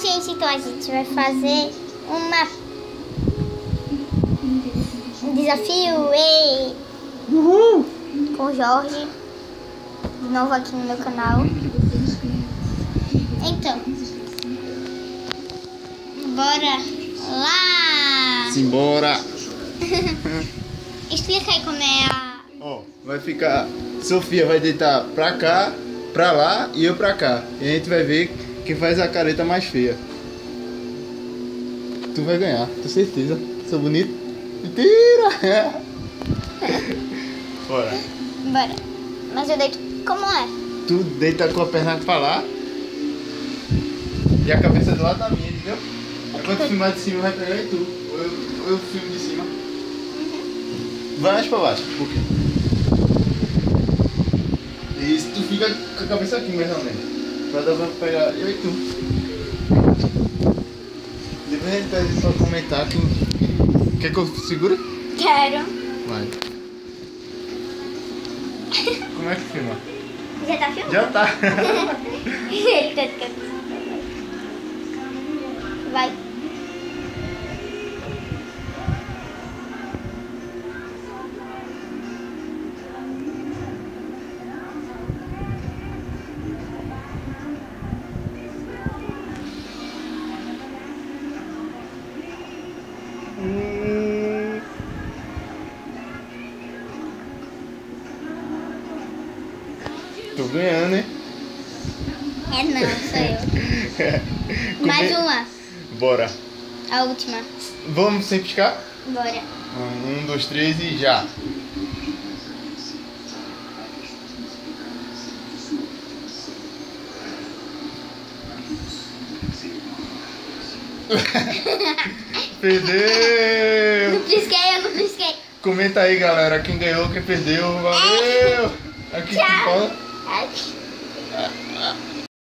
gente, então a gente vai fazer um desafio Uhul! com o Jorge, de novo aqui no meu canal. Então, bora lá! Simbora! Explica aí como é a... Ó, vai ficar... Sofia vai deitar pra cá, pra lá e eu pra cá. E a gente vai ver quem faz a careta mais feia. Tu vai ganhar, tenho certeza. Sou bonito? Mentira! Bora. Bora. Mas eu deito como é? Tu deita com a perna pra lá e a cabeça do lado da minha, entendeu? Quando tu filmar de cima vai pegar em tu. Ou eu filmo de cima. Vai mais pra baixo, um pouquinho. Isso, tu fica com a cabeça aqui mais ou menos. Pra dar pra pegar eu e tu. Depois a gente pede pra comentar quem... Quer que eu segure? Quero. Vai. Como é que filma? Já tá filmando? Já tá. Vai. Tô ganhando, hein? É não, sou eu. Mais uma. Bora. A última. Vamos sem piscar? Bora. 1, 2, 3 e já. Perdeu! Não pisquei, eu não pisquei. Comenta aí, galera, quem ganhou, quem perdeu. Valeu! Aqui que fala. Tchau.